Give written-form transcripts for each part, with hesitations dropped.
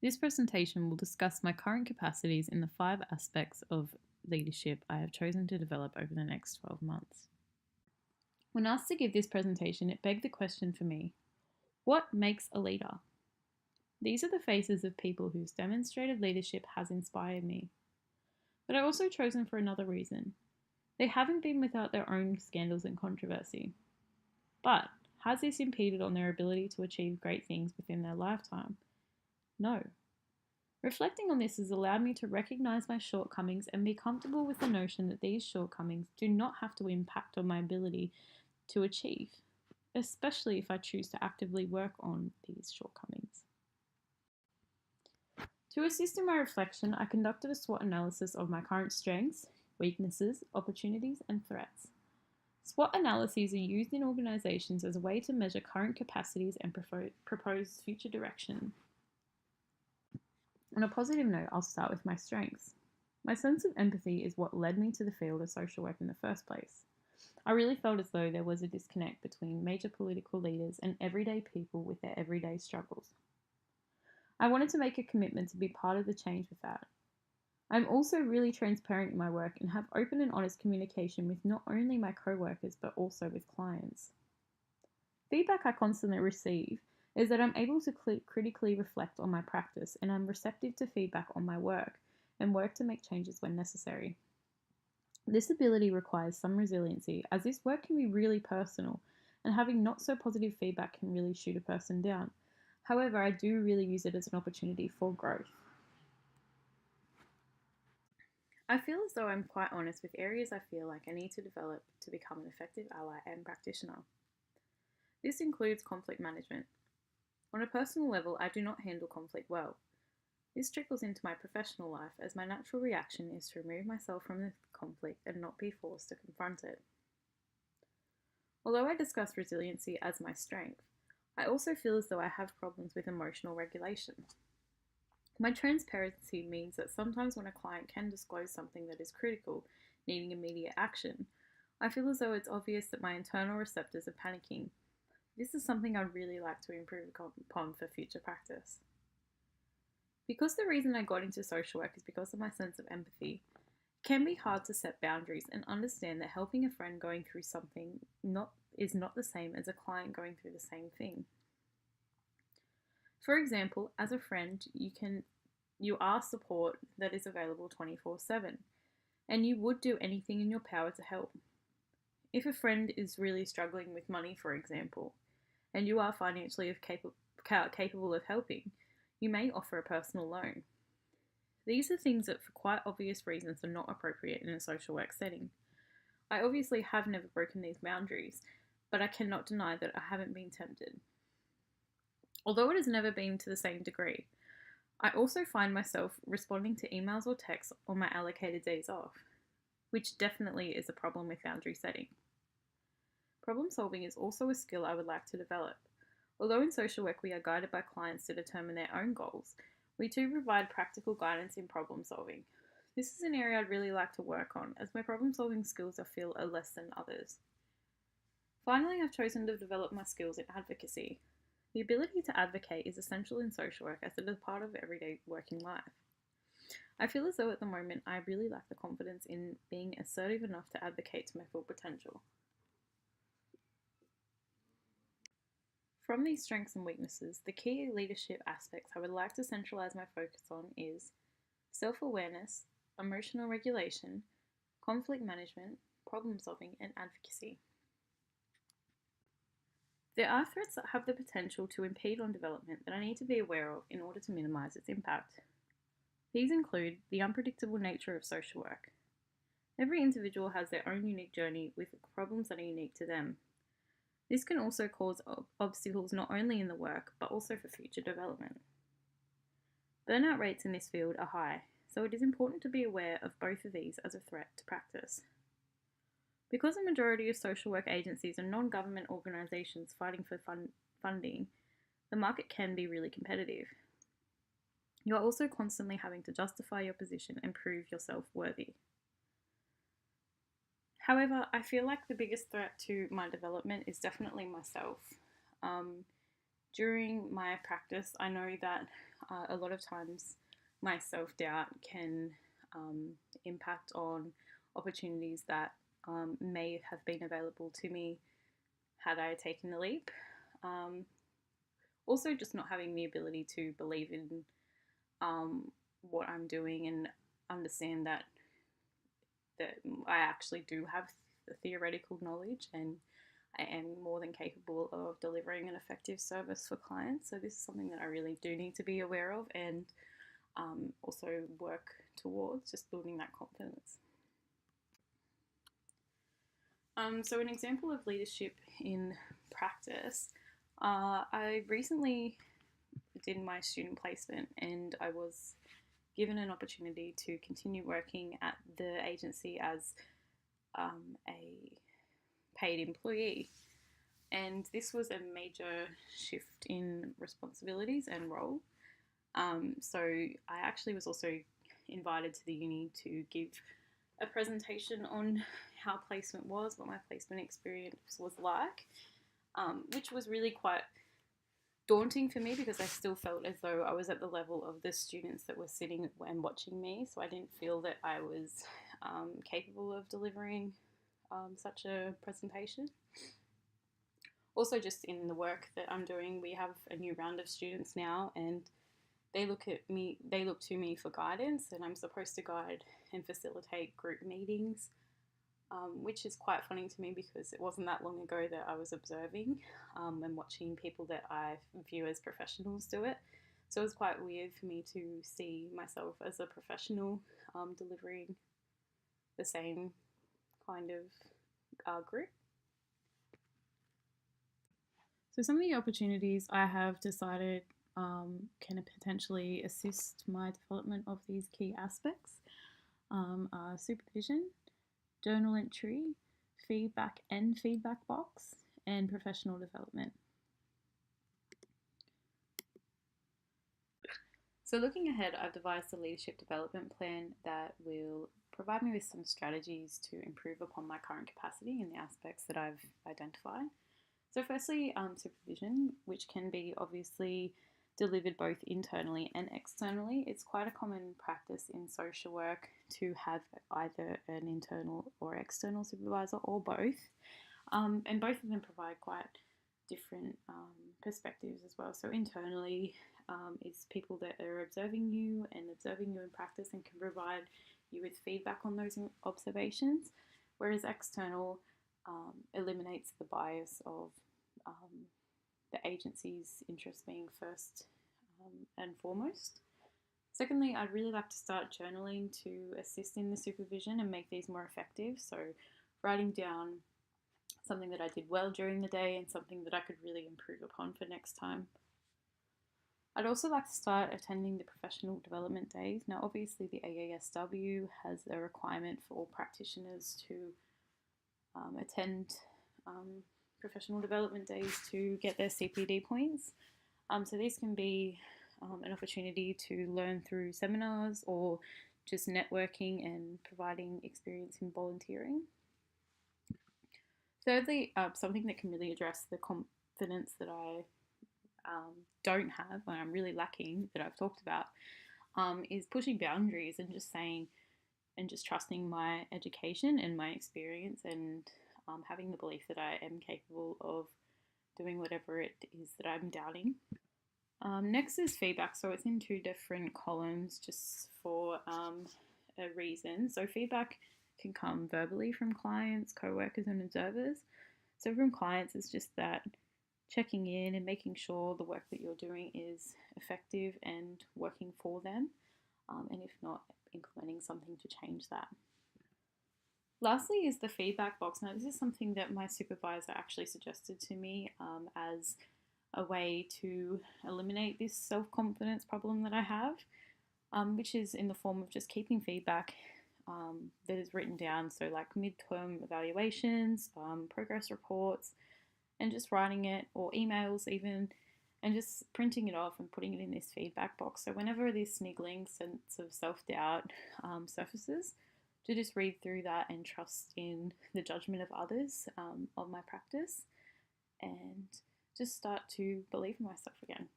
This presentation will discuss my current capacities in the 5 aspects of leadership I have chosen to develop over the next 12 months. When asked to give this presentation, it begged the question for me, what makes a leader? These are the faces of people whose demonstrated leadership has inspired me. But I also chose them for another reason. They haven't been without their own scandals and controversy. But has this impeded on their ability to achieve great things within their lifetime? No. Reflecting on this has allowed me to recognize my shortcomings and be comfortable with the notion that these shortcomings do not have to impact on my ability to achieve, especially if I choose to actively work on these shortcomings. To assist in my reflection, I conducted a SWOT analysis of my current strengths, weaknesses, opportunities, and threats. SWOT analyses are used in organizations as a way to measure current capacities and propose future direction. On a positive note, I'll start with my strengths. My sense of empathy is what led me to the field of social work in the first place. I really felt as though there was a disconnect between major political leaders and everyday people with their everyday struggles. I wanted to make a commitment to be part of the change with that. I'm also really transparent in my work and have open and honest communication with not only my co-workers but also with clients. Feedback I constantly receive is that I'm able to critically reflect on my practice and I'm receptive to feedback on my work and work to make changes when necessary. This ability requires some resiliency as this work can be really personal and having not so positive feedback can really shoot a person down. However, I do really use it as an opportunity for growth. I feel as though I'm quite honest with areas I feel like I need to develop to become an effective ally and practitioner. This includes conflict management. On a personal level, I do not handle conflict well. This trickles into my professional life as my natural reaction is to remove myself from the conflict and not be forced to confront it. Although I discuss resiliency as my strength, I also feel as though I have problems with emotional regulation. My transparency means that sometimes when a client can disclose something that is critical, needing immediate action, I feel as though it's obvious that my internal receptors are panicking. This is something I'd really like to improve upon for future practice. Because the reason I got into social work is because of my sense of empathy, it can be hard to set boundaries and understand that helping a friend going through something is not the same as a client going through the same thing. For example, as a friend, you are support that is available 24/7, and you would do anything in your power to help. If a friend is really struggling with money, for example, and you are financially capable of helping, you may offer a personal loan. These are things that for quite obvious reasons are not appropriate in a social work setting. I obviously have never broken these boundaries, but I cannot deny that I haven't been tempted. Although it has never been to the same degree, I also find myself responding to emails or texts on my allocated days off, which definitely is a problem with boundary setting. Problem solving is also a skill I would like to develop. Although in social work we are guided by clients to determine their own goals, we too provide practical guidance in problem solving. This is an area I'd really like to work on, as my problem solving skills I feel are less than others. Finally, I've chosen to develop my skills in advocacy. The ability to advocate is essential in social work as it is part of everyday working life. I feel as though at the moment I really lack the confidence in being assertive enough to advocate to my full potential. From these strengths and weaknesses, the key leadership aspects I would like to centralize my focus on is self-awareness, emotional regulation, conflict management, problem solving, and advocacy. There are threats that have the potential to impede on development that I need to be aware of in order to minimize its impact. These include the unpredictable nature of social work. Every individual has their own unique journey with problems that are unique to them. This can also cause obstacles not only in the work, but also for future development. Burnout rates in this field are high, so it is important to be aware of both of these as a threat to practice. Because the majority of social work agencies are non-government organisations fighting for funding, the market can be really competitive. You are also constantly having to justify your position and prove yourself worthy. However, I feel like the biggest threat to my development is definitely myself. During my practice, I know that a lot of times my self-doubt can impact on opportunities that may have been available to me had I taken the leap. Also, just not having the ability to believe in what I'm doing and understand that I actually do have the theoretical knowledge and I am more than capable of delivering an effective service for clients. So this is something that I really do need to be aware of and also work towards, just building that confidence. So an example of leadership in practice, I recently did my student placement and I was given an opportunity to continue working at the agency as a paid employee. And this was a major shift in responsibilities and role. So I actually was also invited to the uni to give a presentation on how placement was, what my placement experience was like, which was really quite daunting for me because I still felt as though I was at the level of the students that were sitting and watching me. So I didn't feel that I was capable of delivering such a presentation. Also, just in the work that I'm doing, we have a new round of students now, and they look to me for guidance, and I'm supposed to guide and facilitate group meetings, which is quite funny to me because it wasn't that long ago that I was observing and watching people that I view as professionals do it. So it was quite weird for me to see myself as a professional delivering the same kind of group. So some of the opportunities I have decided can potentially assist my development of these key aspects are supervision, journal entry, feedback and feedback box, and professional development. So looking ahead, I've devised a leadership development plan that will provide me with some strategies to improve upon my current capacity in the aspects that I've identified. So firstly, supervision, which can be obviously delivered both internally and externally. It's quite a common practice in social work to have either an internal or external supervisor or both. And both of them provide quite different perspectives as well. So internally is people that are observing you and observing you in practice and can provide you with feedback on those observations, whereas external eliminates the bias of the agency's interest being first and foremost. Secondly, I'd really like to start journaling to assist in the supervision and make these more effective. So writing down something that I did well during the day and something that I could really improve upon for next time. I'd also like to start attending the professional development days. Now, obviously, the AASW has a requirement for all practitioners to attend professional development days to get their CPD points. So these can be an opportunity to learn through seminars or just networking and providing experience in volunteering. Thirdly, something that can really address the confidence that I don't have, and I'm really lacking, that I've talked about, is pushing boundaries and just saying and just trusting my education and my experience and having the belief that I am capable of doing whatever it is that I'm doubting. Next is feedback. So it's in two different columns just for a reason. So feedback can come verbally from clients, co-workers and observers. So from clients, it's just that checking in and making sure the work that you're doing is effective and working for them. And if not, implementing something to change that. Lastly is the feedback box. Now, this is something that my supervisor actually suggested to me as a way to eliminate this self-confidence problem that I have, which is in the form of just keeping feedback that is written down. So like midterm evaluations, progress reports, and just writing it, or emails even, and just printing it off and putting it in this feedback box. So whenever this niggling sense of self-doubt surfaces, to just read through that and trust in the judgment of others of my practice and just start to believe in myself again.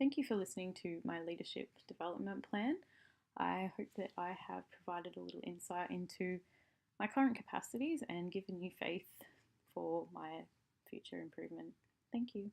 Thank you for listening to my leadership development plan. I hope that I have provided a little insight into my current capacities and given you faith for my future improvement. Thank you.